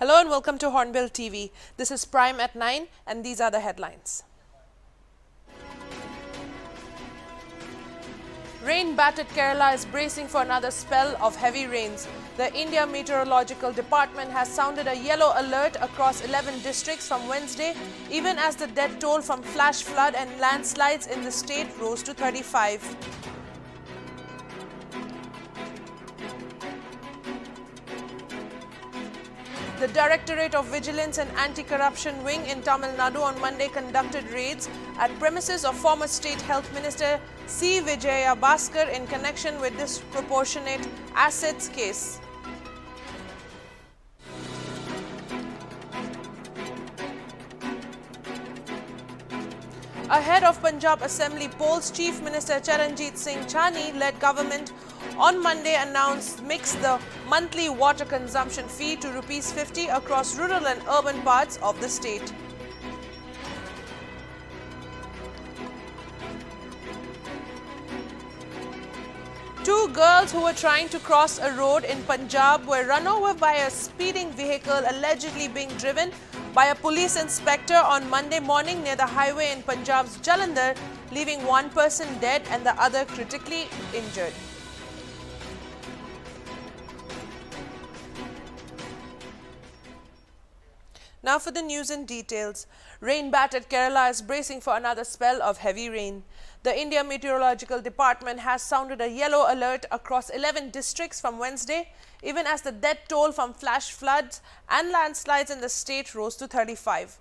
Hello and welcome to Hornbill TV. This is Prime at 9 and these are the headlines. Rain battered Kerala is bracing for another spell of heavy rains. The India Meteorological Department has sounded a yellow alert across 11 districts from Wednesday, even as the death toll from flash flood and landslides in the state rose to 35. The Directorate of Vigilance and Anti-Corruption Wing in Tamil Nadu on Monday conducted raids at premises of former State Health Minister C. Vijaya Bhaskar in connection with disproportionate assets case. Ahead of Punjab Assembly polls, Chief Minister Charanjit Singh Chani led government on Monday announced the monthly water consumption fee to ₹50 across rural and urban parts of the state. Two girls who were trying to cross a road in Punjab were run over by a speeding vehicle allegedly being driven by a police inspector on Monday morning near the highway in Punjab's Jalandhar, leaving one person dead and the other critically injured. Now for the news in details. Rain battered Kerala is bracing for another spell of heavy rain. The India Meteorological Department has sounded a yellow alert across 11 districts from Wednesday, even as the death toll from flash floods and landslides in the state rose to 35.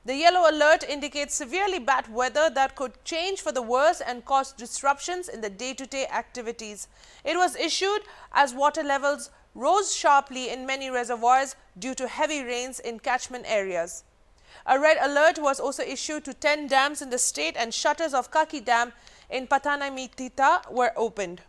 The yellow alert indicates severely bad weather that could change for the worse and cause disruptions in the day-to-day activities. It was issued as water levels rose sharply in many reservoirs due to heavy rains in catchment areas. A red alert was also issued to 10 dams in the state and shutters of Kaki Dam in Patanamitita were opened.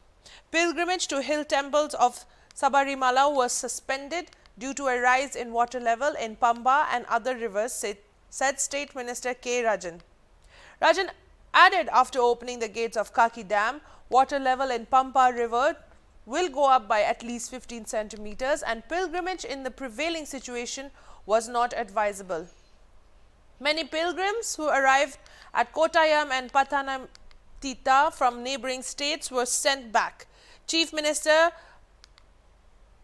Pilgrimage to hill temples of Sabarimala was suspended due to a rise in water level in Pamba and other rivers, said State Minister K. Rajan. Rajan added after opening the gates of Kaki Dam, water level in Pampa River will go up by at least 15 centimeters and pilgrimage in the prevailing situation was not advisable. Many pilgrims who arrived at Kottayam and Pathanamthitta from neighbouring states were sent back. Chief Minister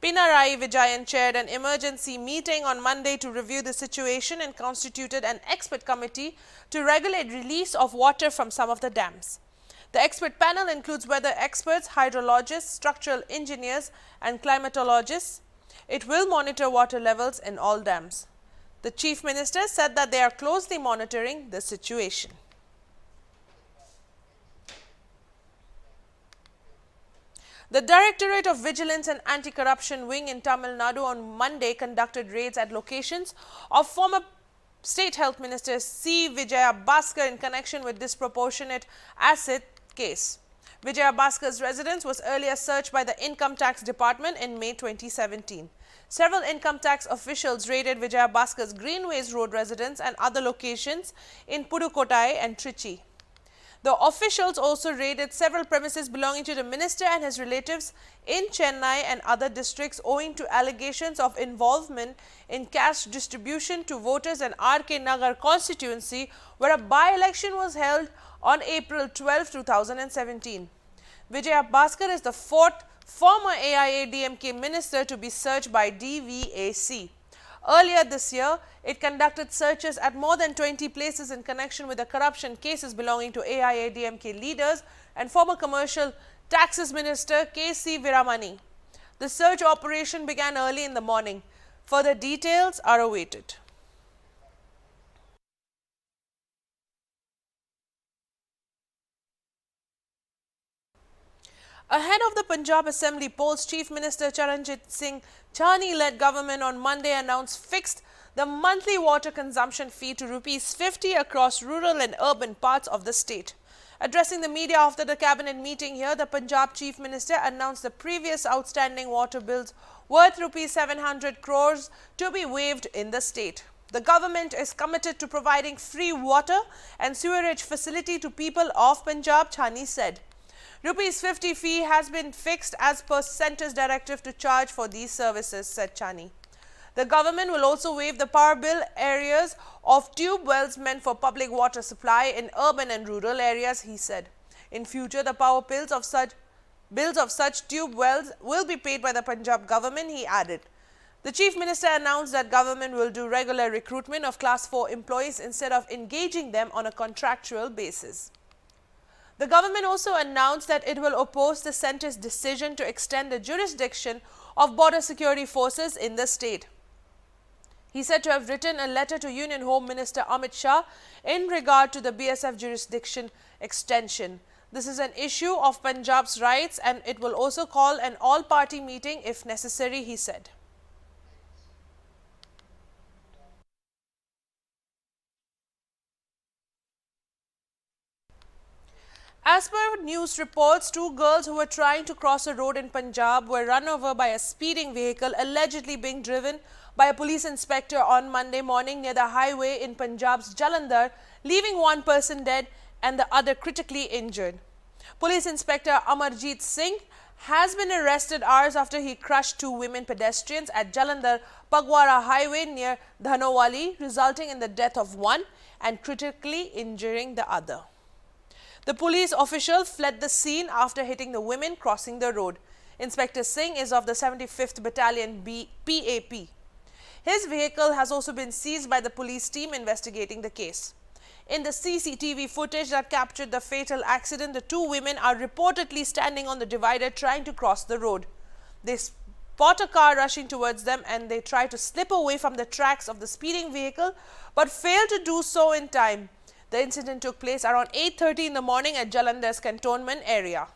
Pinarayi Vijayan chaired an emergency meeting on Monday to review the situation and constituted an expert committee to regulate release of water from some of the dams. The expert panel includes weather experts, hydrologists, structural engineers and climatologists. It will monitor water levels in all dams. The Chief Minister said that they are closely monitoring the situation. The Directorate of Vigilance and Anti-Corruption Wing in Tamil Nadu on Monday conducted raids at locations of former State Health Minister C. Vijaya Bhaskar in connection with disproportionate asset case. Vijaya Bhaskar's residence was earlier searched by the Income Tax Department in May 2017. Several income tax officials raided Vijaya Bhaskar's Greenways Road residence and other locations in Pudukottai and Trichy. The officials also raided several premises belonging to the minister and his relatives in Chennai and other districts owing to allegations of involvement in cash distribution to voters in R.K. Nagar constituency, where a by-election was held on April 12, 2017. Vijaya Bhaskar is the fourth former AIADMK minister to be searched by DVAC. Earlier this year, it conducted searches at more than 20 places in connection with the corruption cases belonging to AIADMK leaders and former Commercial Taxes Minister K.C. Viramani. The search operation began early in the morning. Further details are awaited. Ahead of the Punjab Assembly polls, Chief Minister Charanjit Singh Chani led government on Monday fixed the monthly water consumption fee to ₹50 across rural and urban parts of the state. Addressing the media after the cabinet meeting here, the Punjab Chief Minister announced the previous outstanding water bills worth ₹700 crores to be waived in the state. The government is committed to providing free water and sewerage facility to people of Punjab, Chani said. ₹50 fee has been fixed as per Centre's directive to charge for these services, said Chani. The government will also waive the power bill areas of tube wells meant for public water supply in urban and rural areas, he said. In future, the power bills of such tube wells will be paid by the Punjab government, he added. The Chief Minister announced that government will do regular recruitment of Class 4 employees instead of engaging them on a contractual basis. The government also announced that it will oppose the centre's decision to extend the jurisdiction of border security forces in the state. He said to have written a letter to Union Home Minister Amit Shah in regard to the BSF jurisdiction extension. This is an issue of Punjab's rights and it will also call an all-party meeting if necessary, he said. As per news reports, two girls who were trying to cross a road in Punjab were run over by a speeding vehicle allegedly being driven by a police inspector on Monday morning near the highway in Punjab's Jalandhar, leaving one person dead and the other critically injured. Police Inspector Amarjeet Singh has been arrested hours after he crushed two women pedestrians at Jalandhar Pagwara Highway near Dhanowali, resulting in the death of one and critically injuring the other. The police official fled the scene after hitting the women crossing the road. Inspector Singh is of the 75th Battalion PAP. His vehicle has also been seized by the police team investigating the case. In the CCTV footage that captured the fatal accident, the two women are reportedly standing on the divider trying to cross the road. They spot a car rushing towards them and they try to slip away from the tracks of the speeding vehicle but fail to do so in time. The incident took place around 8:30 in the morning at Jalandhar's cantonment area.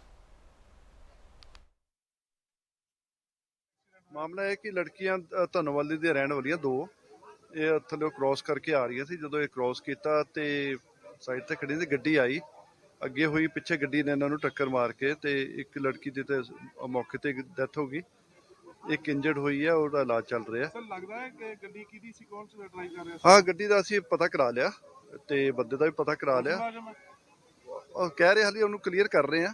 मामला है कि लड़कियां धनवाली ਦੇ ਰਹਿਣ ਵਾਲੀਆਂ ਦੋ ਇਹ ਥੱਲੇ ਕ੍ਰਾਸ ਕਰਕੇ ਆ ਰਹੀਆਂ ਸੀ ਜਦੋਂ ਇਹ ਕ੍ਰਾਸ ਕੀਤਾ ਤੇ ਸਾਈਡ ਤੇ ਖੜੀ ਸੀ ਗੱਡੀ ਆਈ ਅੱਗੇ ਹੋਈ ਪਿੱਛੇ ਗੱਡੀ ਨੇ ਇਹਨਾਂ ਨੂੰ ਟੱਕਰ ਮਾਰ ਕੇ ਤੇ ਇੱਕ ਲੜਕੀ ਦੀ ਤੇ ਮੌਕੇ ਤੇ ਡੈਥ ਹੋ ਗਈ ਇੱਕ ਇੰਜਰਡ ਹੋਈ ਹੈ ਉਹਦਾ ਇਲਾਜ ਚੱਲ ਰਿਹਾ ਸਰ ਲੱਗਦਾ ਹੈ ਕਿ ਗੱਡੀ ਕਿਹਦੀ ਸੀ ਕੌਣ ਸੀ ਡਰਾਈਵ ਕਰ ਰਿਹਾ ਸੀ ਹਾਂ ਗੱਡੀ ਦਾ ਅਸੀਂ ਪਤਾ ਕਰਾ ਲਿਆ ਤੇ ਬੰਦੇ ਦਾ ਵੀ ਪਤਾ ਕਰਾ ਲਿਆ ਉਹ ਕਹਿ ਰਹੇ ਹਾਲੇ ਉਹਨੂੰ ਕਲੀਅਰ ਕਰ ਰਹੇ ਆ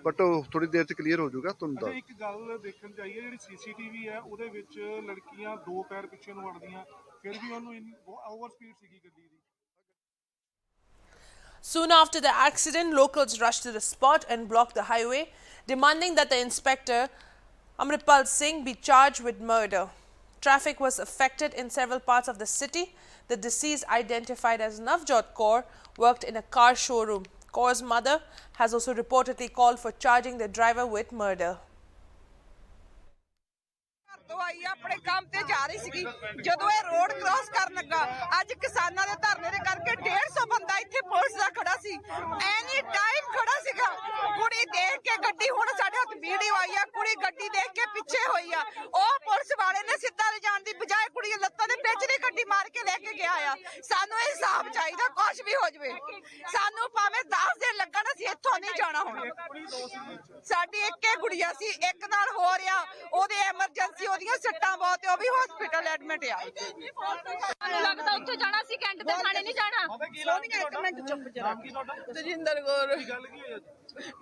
ਬਟ ਥੋੜੀ ਦੇਰ ਚ ਕਲੀਅਰ ਹੋ ਜਾਊਗਾ ਤੁਹਾਨੂੰ ਦੱਸ ਇੱਕ ਗੱਲ ਦੇਖਣ ਚਾਹੀਏ ਜਿਹੜੀ ਸੀਸੀਟੀਵੀ ਹੈ ਉਹਦੇ ਵਿੱਚ ਲੜਕੀਆਂ ਦੋ ਪੈਰ ਪਿੱਛੇ ਨੂੰ ਵੜਦੀਆਂ ਫਿਰ ਵੀ ਉਹਨੂੰ ਓਵਰ ਸਪੀਡ ਸੀਗੀ ਗੱਡੀ ਦੀ Soon after the accident, locals rushed to the spot and blocked the highway, demanding that the inspector Amritpal Singh be charged with murder. Traffic was affected in several parts of the city. The deceased, identified as Navjot Kaur, worked in a car showroom. Kaur's mother has also reportedly called for charging the driver with murder. ਦਵਾਈ ਆਪਣੇ ਕੰਮ ਤੇ ਜਾ ਰਹੀ ਸੀਗੀ ਜਦੋਂ ਇਹ road cross ਕਰਨ ਲੱਗਾ ਅੱਜ ਕਿਸਾਨਾਂ ਦੇ ਧਰਨੇ ਦੇ ਕਰਕੇ 150 ਬੰਦਾ ਇੱਥੇ ਪੁਲਿਸ ਦਾ ਖੜਾ ਸੀ ਐਨੀ ਟਾਈਮ ਖੜਾ ਸੀਗਾ ਕੁੜੀ ਦੇਖ ਕੇ ਗੱਡੀ ਹੁਣ ਸਾਡੇ ਹੱਥ ਵੀਡੀਓ ਆਈ ਆ ਕੁੜੀ ਗੱਡੀ ਦੇਖ ਕੇ ਪਿੱਛੇ ਹੋਈ ਆ ਉਹ ਪੁਲਿਸ ਵਾਲੇ ਨੇ ਸਿੱਧਾ ਲਿਜਾਣ ਦੀ ਬਜਾਏ ਕੁੜੀ ਲੱਤਾਂ ਦੇ ਵਿੱਚ ਦੀ ਗੱਡੀ ਮਾਰ ਕੇ ਲੈ ਕੇ ਗਿਆ ਆ ਸਾਨੂੰ ਇਹ ਹਿਸਾਬ ਚਾਹੀਦਾ ਕੁਝ ਵੀ ਹੋ ਜਵੇ ਸਾਨੂੰ ਭਾਵੇਂ 10 ਦਿਨ ਲੱਗਣ ਅਸੀਂ ਇੱਥੋਂ ਨਹੀਂ ਜਾਣਾ ਹੁਣ ਸਾਡੀ ਇੱਕੇ ਗੁੜੀਆ ਸੀ ਇੱਕ ਨਾਲ ਹੋ ਰਿਹਾ ਉਹਦੇ ਐਮਰਜੈਂਸੀ ਉਹਦੀਆਂ ਸੱਟਾਂ ਬਹੁਤ ਉਹ ਵੀ ਹਸਪੀਟਲ ਐਡਮਿਟ ਆ ਸਾਨੂੰ ਲੱਗਦਾ ਉੱਥੇ ਜਾਣਾ ਸੀ ਕੈਂਟ ਦੇ ਥਾਣੇ ਨਹੀਂ ਜਾਣਾ ਸੋਨੀਆ ਇੱਕ ਮਿੰਟ ਚੁੱਪ ਜਰਾ ਤਜਿੰਦਰ ਕੌਰ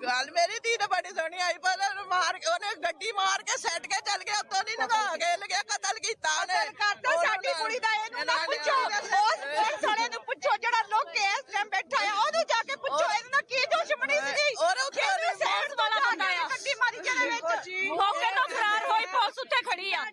ਗੱਲ ਮੇਰੀ ਧੀ ਤਾਂ ਬੜੀ ਸੋਹਣੀ ਆਈ ਪਰ ਮਾਰ ਕੇ ਉਹਨੇ ਗੱਡੀ ਮਾਰ ਕੇ ਸੱਟ ਕੇ ਚੱਲ ਗਿਆ ਉੱਤੋਂ ਨਹੀਂ ਲਗਾ ਕੇ ਲਗਿਆ ਕਤਲ ਕੀਤਾ ਉਹਨੇ ਕਰਤਾ ਸਾਡੀ ਕੁੜੀ ਦਾ ਇਹਨੂੰ ਨਾ ਪੁੱਛੋ ਉਸ ਸਾਲੇ ਨੂੰ ਪੁੱਛੋ ਜਿਹੜਾ ਲੋਕ ਇਸ ਟਾਈਮ ਬੈਠਾ ਆ ਉਹਨੂੰ ਜਾ ਕੇ ਪੁੱਛੋ ਇਹਦੇ ਨਾਲ ਕੀ ਦੁਸ਼ਮਣੀ ਸੀ ਔਰ ਉਹ ਸੈਂਸ ਵਾਲਾ ਬੰਦਾ ਆ ਗੱਡੀ ਮਾਰੀ ਜਿਹਦੇ ਵਿੱਚ ਮੌਕੇ ਤੋਂ ਫਰਾਰ ਹੋਈ ਪੁਲਿਸ ਉੱਤੇ ਖੜੀ ਆ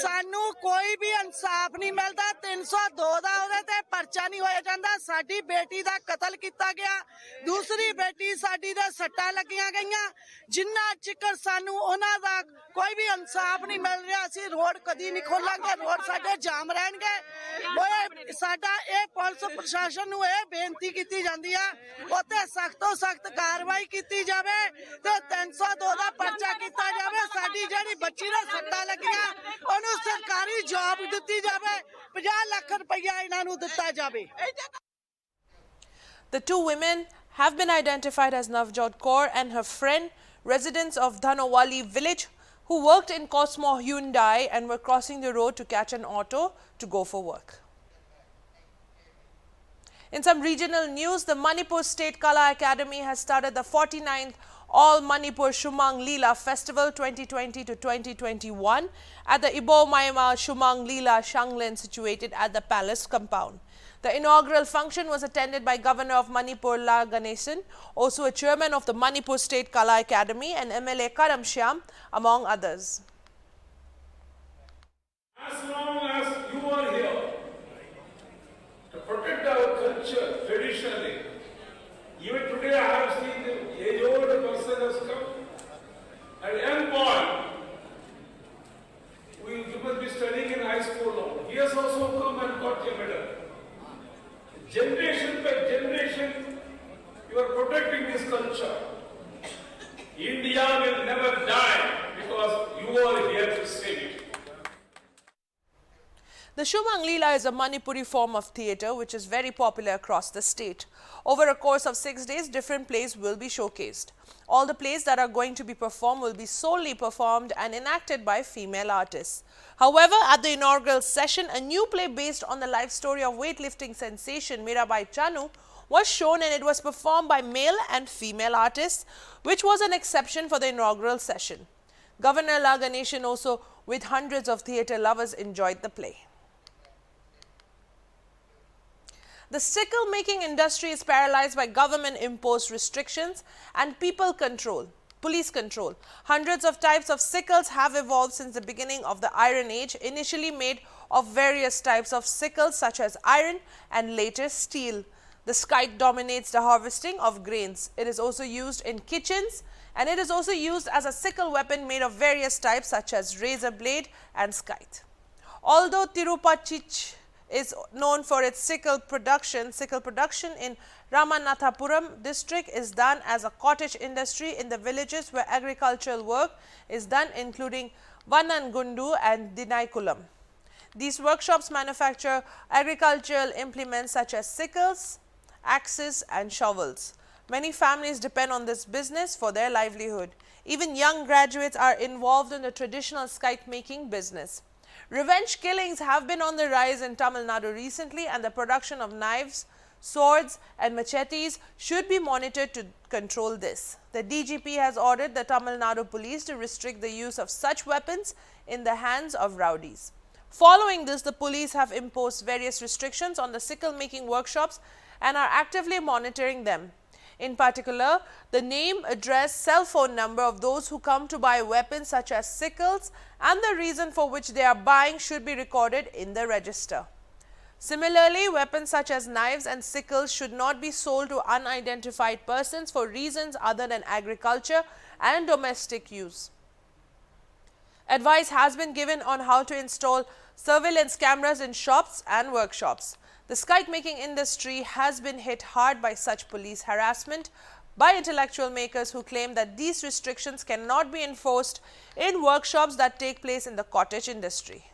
ਸਾਨੂੰ ਕੋਈ ਵੀ ਇਨਸਾਫ ਨਹੀਂ ਮਿਲਦਾ 302 ਦਾ ਉਹਦੇ ਤੇ ਪਰਚਾ ਨਹੀਂ ਹੋਇਆ ਜਾਂਦਾ ਸਾਡੀ ਬੇਟੀ ਦਾ ਕਤਲ ਕੀਤਾ ਗਿਆ ਦੂਸਰੀ ਬੇਟੀ ਸਾਡੀ ਦੇ ਸੱਟਾਂ ਲੱਗੀਆਂ ਗਈਆਂ ਜਿੰਨਾ ਚਿਕਰ ਸਾਨੂੰ ਉਹਨਾਂ ਦਾ ਕੋਈ ਵੀ ਇਨਸਾਫ ਨਹੀਂ ਮਿਲ ਰਿਹਾ ਅਸੀਂ ਰੋਡ ਕਦੀ ਨਹੀਂ ਖੋਲਾਂਗੇ ਰੋਡ ਸਾਡੇ ਜਾਮ ਰਹਿਣਗੇ ਉਹ ਸਾਡਾ ਇਹ ਪੁਲਿਸ ਪ੍ਰਸ਼ਾਸਨ ਨੂੰ ਇਹ ਬੇਨਤੀ ਕੀਤੀ ਜਾਂਦੀ ਆ ਉੱਤੇ ਸਖਤ ਤੋਂ ਸਖਤ ਕਾਰਵਾਈ ਕੀਤੀ ਜਾਵੇ ਤੇ 302 ਦਾ ਪਰਚਾ ਕੀਤਾ ਜਾਵੇ ਸਾਡੀ ਜਿਹੜੀ ਬੱਚੀ ਦੇ ਸੱਟਾਂ ਲੱਗੀਆਂ ਉਹਨੂੰ ਸਰਕਾਰੀ ਜੌਬ ਦਿੱਤੀ ਜਾਵੇ 50 ਲੱਖ ਰੁਪਇਆ ਇਹਨਾਂ ਨੂੰ ਦਿੱਤਾ ਜਾਵੇ The two women have been identified as Navjot Kaur and her friend, residents of Dhanowali village, who worked in Cosmo Hyundai and were crossing the road to catch an auto to go for work. In some regional news, the Manipur State Kala Academy has started the 49th All Manipur Shumang Leela Festival 2020 to 2021 at the Ibo Maima Shumang Leela Shanglin situated at the palace compound. The inaugural function was attended by Governor of Manipur La Ganesan, also a chairman of the Manipur State Kala Academy, and MLA Karam Shyam, among others. As long as you are here to protect our culture traditionally, even today I have seen the age-old person has come, a young boy, you must be studying in high school now. He has also come and got a medal. Generation by generation, you are protecting this culture. India will never die because you are here to save it. The Shumang Leela is a Manipuri form of theatre which is very popular across the state. Over a course of 6 days, different plays will be showcased. All the plays that are going to be performed will be solely performed and enacted by female artists. However, at the inaugural session, a new play based on the life story of weightlifting sensation Mirabai Chanu was shown, and it was performed by male and female artists, which was an exception for the inaugural session. Governor La Ganesan also, with hundreds of theatre lovers, enjoyed the play. The sickle making industry is paralyzed by government-imposed restrictions and police control. Hundreds of types of sickles have evolved since the beginning of the Iron Age, initially made of various types of sickles such as iron and later steel. The scythe dominates the harvesting of grains. It is also used in kitchens, and it is also used as a sickle weapon made of various types such as razor blade and scythe. Although Tirupati is known for its sickle production in Ramanathapuram district is done as a cottage industry in the villages where agricultural work is done, including Vanangundu and Dinaikulam. These workshops manufacture agricultural implements such as sickles, axes and shovels. Many families depend on this business for their livelihood. Even young graduates are involved in the traditional scythe making business. Revenge killings have been on the rise in Tamil Nadu recently, and the production of knives, swords and machetes should be monitored to control this. The DGP has ordered the Tamil Nadu police to restrict the use of such weapons in the hands of rowdies. Following this, the police have imposed various restrictions on the sickle making workshops and are actively monitoring them. In particular, the name, address, cell phone number of those who come to buy weapons such as sickles and the reason for which they are buying should be recorded in the register. Similarly, weapons such as knives and sickles should not be sold to unidentified persons for reasons other than agriculture and domestic use. Advice has been given on how to install surveillance cameras in shops and workshops. The scythe making industry has been hit hard by such police harassment by intellectual makers who claim that these restrictions cannot be enforced in workshops that take place in the cottage industry.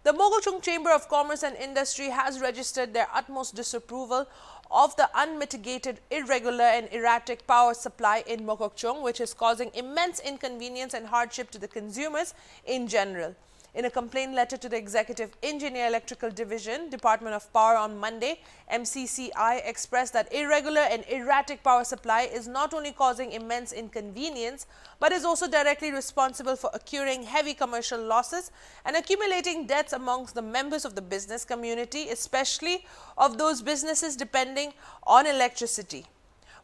The Mogochung Chamber of Commerce and Industry has registered their utmost disapproval of the unmitigated, irregular and erratic power supply in Mogochung, which is causing immense inconvenience and hardship to the consumers in general. In a complaint letter to the Executive Engineer Electrical Division, Department of Power on Monday, MCCI expressed that irregular and erratic power supply is not only causing immense inconvenience, but is also directly responsible for occurring heavy commercial losses and accumulating debts amongst the members of the business community, especially of those businesses depending on electricity.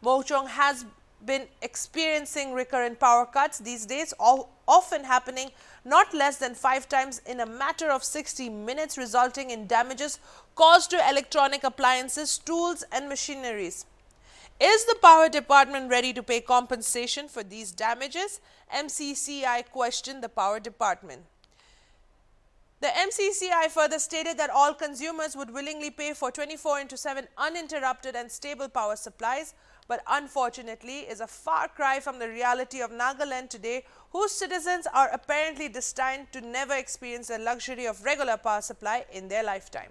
Mogochung has been experiencing recurrent power cuts these days, often happening not less than 5 times in a matter of 60 minutes, resulting in damages caused to electronic appliances, tools and machineries. Is the Power Department ready to pay compensation for these damages? MCCI questioned the Power Department. The MCCI further stated that all consumers would willingly pay for 24/7 uninterrupted and stable power supplies, but unfortunately is a far cry from the reality of Nagaland today, whose citizens are apparently destined to never experience the luxury of regular power supply in their lifetime.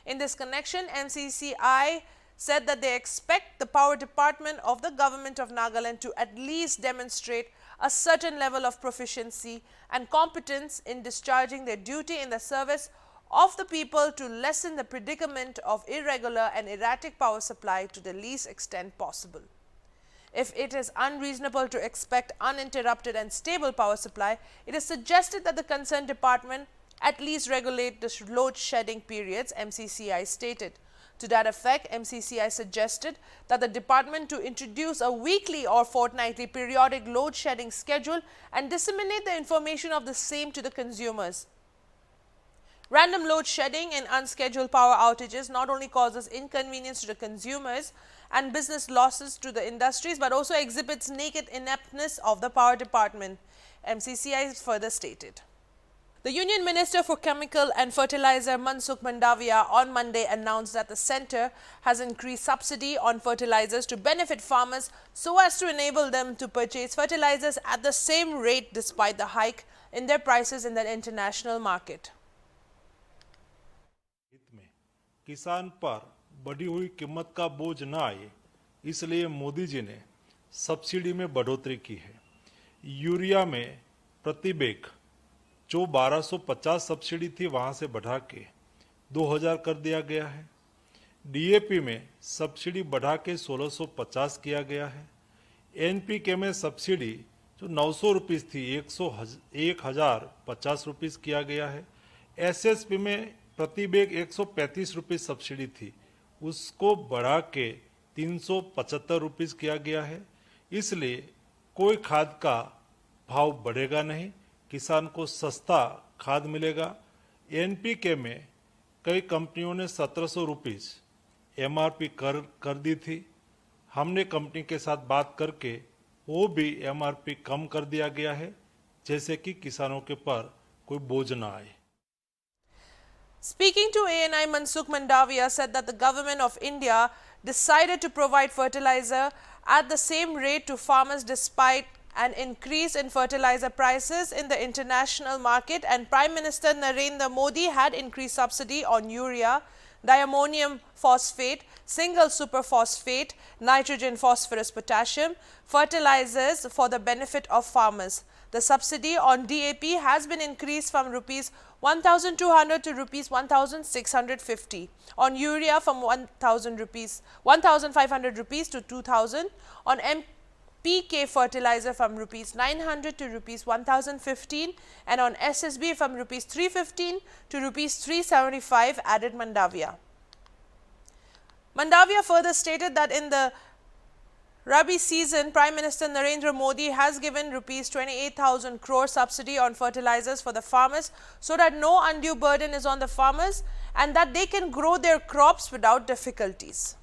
In this connection, MCCI said that they expect the power department of the government of Nagaland to at least demonstrate a certain level of proficiency and competence in discharging their duty in the service of the people to lessen the predicament of irregular and erratic power supply to the least extent possible. If it is unreasonable to expect uninterrupted and stable power supply, it is suggested that the concerned department at least regulate the load shedding periods, MCCI stated. To that effect, MCCI suggested that the department to introduce a weekly or fortnightly periodic load shedding schedule and disseminate the information of the same to the consumers. Random load shedding and unscheduled power outages not only causes inconvenience to the consumers and business losses to the industries, but also exhibits naked ineptness of the power department, MCCI further stated. The Union Minister for Chemical and Fertilizer Mansukh Mandaviya on Monday announced that the centre has increased subsidy on fertilizers to benefit farmers so as to enable them to purchase fertilizers at the same rate despite the hike in their prices in the international market. किसान पर बढ़ी हुई कीमत का बोझ न आए, इसलिए मोदी जी ने सब्सिडी में बढ़ोतरी की है। यूरिया में प्रति बैग जो 1250 सब्सिडी थी वहां से बढ़ा के 2000 कर दिया गया है। डीएपी में सब्सिडी बढ़ा के 1650 किया गया है। एनपीके में सब्सिडी जो 900 रुपीस थी 1050 रुपीस किया गया है। एसएसपी में प्रति बैग 135 रुपीस सब्सिडी थी, उसको बढ़ा के 375 रुपीस किया गया है। इसलिए कोई खाद का भाव बढ़ेगा नहीं, किसान को सस्ता खाद मिलेगा। एनपीके में कई कंपनियों ने 1700 रुपीस एमआरपी कर दी थी। हमने कंपनी के साथ बात करके वो भी एमआरपी कम कर दिया गया है, जैसे कि किसानों के पर कोई बोझ न आए। Speaking to ANI, Mansukh Mandaviya said that the government of India decided to provide fertilizer at the same rate to farmers despite an increase in fertilizer prices in the international market, and Prime Minister Narendra Modi had increased subsidy on urea, diammonium phosphate, single superphosphate, nitrogen, phosphorus, potassium, fertilizers for the benefit of farmers. The subsidy on DAP has been increased from Rs 1,200 to Rs 1,650. On urea from 1,500 rupees to 2,000. On NPK fertilizer from Rs 900 to Rs 1,015, and on SSB from Rs 315 to Rs 375, added Mandaviya. Mandaviya further stated that in the Rabi season, Prime Minister Narendra Modi has given Rs 28,000 crore subsidy on fertilizers for the farmers so that no undue burden is on the farmers and that they can grow their crops without difficulties.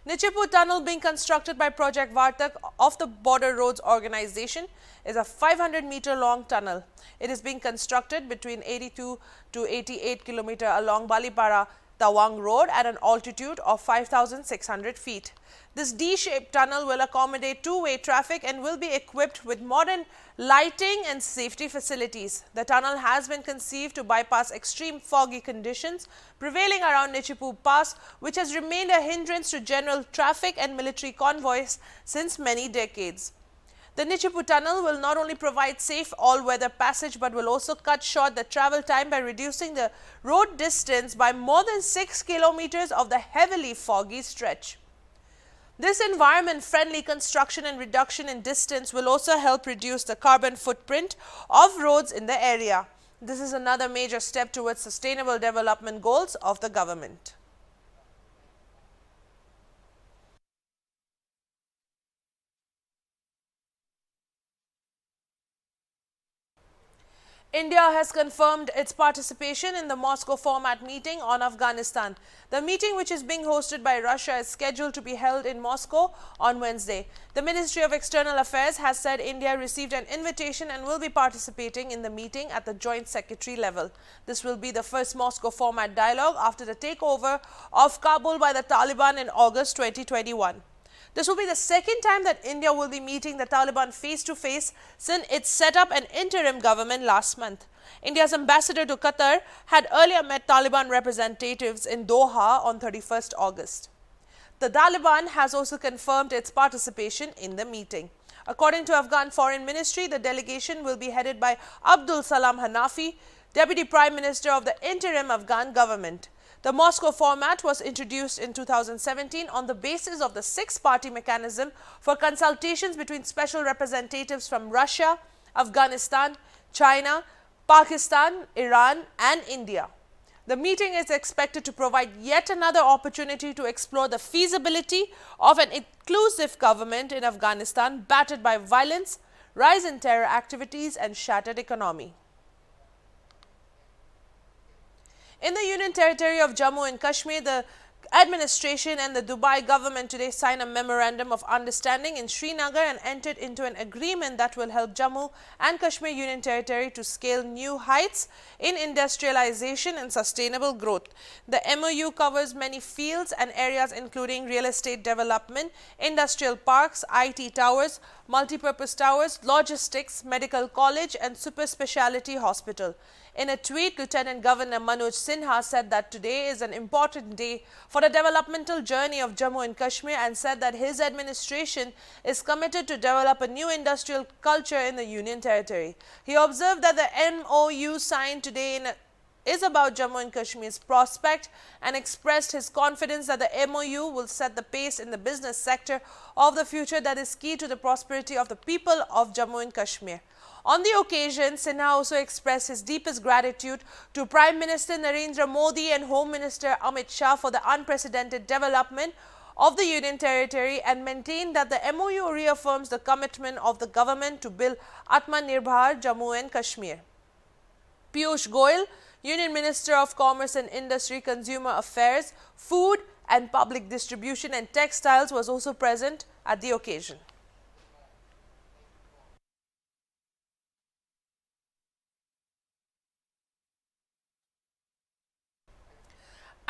Nichipu Tunnel being constructed by Project Vartak of the Border Roads Organization is a 500-meter long tunnel. It is being constructed between 82 to 88 km along Balipara Tawang Road at an altitude of 5,600 feet. This D-shaped tunnel will accommodate two-way traffic and will be equipped with modern lighting and safety facilities. The tunnel has been conceived to bypass extreme foggy conditions prevailing around Nichipu Pass, which has remained a hindrance to general traffic and military convoys since many decades. The Nichipu tunnel will not only provide safe all-weather passage but will also cut short the travel time by reducing the road distance by more than 6 kilometers of the heavily foggy stretch. This environment-friendly construction and reduction in distance will also help reduce the carbon footprint of roads in the area. This is another major step towards sustainable development goals of the government. India has confirmed its participation in the Moscow format meeting on Afghanistan. The meeting, which is being hosted by Russia, is scheduled to be held in Moscow on Wednesday. The Ministry of External Affairs has said India received an invitation and will be participating in the meeting at the Joint Secretary level. This will be the first Moscow format dialogue after the takeover of Kabul by the Taliban in August 2021. This will be the second time that India will be meeting the Taliban face-to-face since it set up an interim government last month. India's ambassador to Qatar had earlier met Taliban representatives in Doha on 31st August. The Taliban has also confirmed its participation in the meeting. According to Afghan Foreign Ministry, the delegation will be headed by Abdul Salam Hanafi, Deputy Prime Minister of the interim Afghan government. The Moscow format was introduced in 2017 on the basis of the six-party mechanism for consultations between special representatives from Russia, Afghanistan, China, Pakistan, Iran and India. The meeting is expected to provide yet another opportunity to explore the feasibility of an inclusive government in Afghanistan battered by violence, rise in terror activities and shattered economy. In the Union Territory of Jammu and Kashmir, the administration and the Dubai government today signed a memorandum of understanding in Srinagar and entered into an agreement that will help Jammu and Kashmir Union Territory to scale new heights in industrialization and sustainable growth. The MOU covers many fields and areas including real estate development, industrial parks, IT towers, multipurpose towers, logistics, medical college and super speciality hospital. In a tweet, Lieutenant Governor Manoj Sinha said that today is an important day for the developmental journey of Jammu and Kashmir and said that his administration is committed to develop a new industrial culture in the Union Territory. He observed that the MOU signed today is about Jammu and Kashmir's prospect and expressed his confidence that the MOU will set the pace in the business sector of the future that is key to the prosperity of the people of Jammu and Kashmir. On the occasion, Sinha also expressed his deepest gratitude to Prime Minister Narendra Modi and Home Minister Amit Shah for the unprecedented development of the Union Territory and maintained that the MOU reaffirms the commitment of the government to build Atmanirbhar Jammu and Kashmir. Piyush Goyal, Union Minister of Commerce and Industry, Consumer Affairs, Food and Public Distribution and Textiles was also present at the occasion.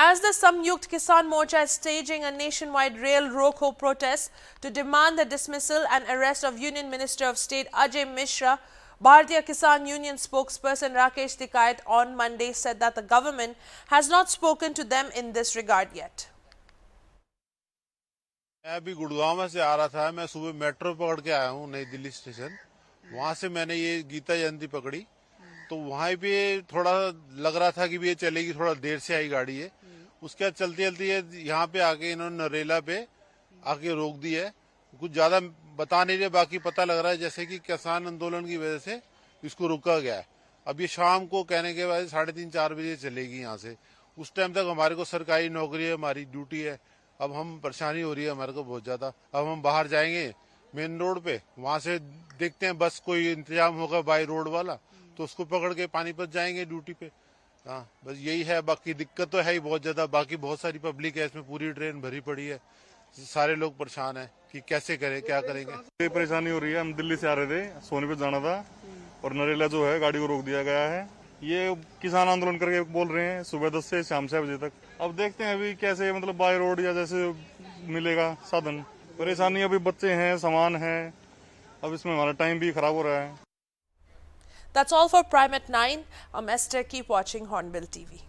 As the Samyukt Kisan Morcha is staging a nationwide rail roko protest to demand the dismissal and arrest of Union Minister of State Ajay Mishra, Bharatiya Kisan Union spokesperson Rakesh Tikait on Monday said that the government has not spoken to them in this regard yet. मैं अभी गुड़गांव में से आ रहा था। मैं सुबह metro पकड़ के आया हूँ नई दिल्ली स्टेशन। वहां से मैंने ये गीता जयंती पकड़ी, तो वहां पे थोड़ा लग रहा था कि भी ये चलेगी, थोड़ा देर से आई गाड़ी है। उसके बाद चलती चलती यहाँ पे आके इन्होंने नरेला पे आके रोक दी है। कुछ ज्यादा बता नहीं रहे, बाकी पता लग रहा है जैसे कि किसान आंदोलन की वजह से इसको रोका गया है। अब ये शाम को कहने के बाद 3:30-4 बजे चलेगी यहाँ से। उस टाइम तक हमारे को सरकारी नौकरी है, हमारी ड्यूटी है। अब हम परेशानी हो रही है हमारे को बहुत ज्यादा। अब हम बाहर जाएंगे मेन रोड पे, वहां से देखते हैं बस कोई इंतजाम होगा बाई रोड वाला, तो उसको पकड़ के पानीपत जाएंगे ड्यूटी पे। हाँ, बस यही है। बाकी दिक्कत तो है ही बहुत ज्यादा। बाकी बहुत सारी पब्लिक है, इसमें पूरी ट्रेन भरी पड़ी है। सारे लोग परेशान है कि कैसे करें, क्या करेंगे। ये परेशानी हो रही है। हम दिल्ली से आ रहे थे, सोनीपत जाना था और नरेला जो है गाड़ी को रोक दिया गया है। ये किसान आंदोलन करके बोल रहे हैं सुबह 10 से शाम 6 बजे तक। अब देखते हैं अभी कैसे, मतलब बाय रोड या जैसे मिलेगा साधन। परेशानी अभी बच्चे हैं, सामान है, अब इसमें हमारा टाइम भी खराब हो रहा है। That's all for Prime at 9. I'm Esther. Keep watching Hornbill TV.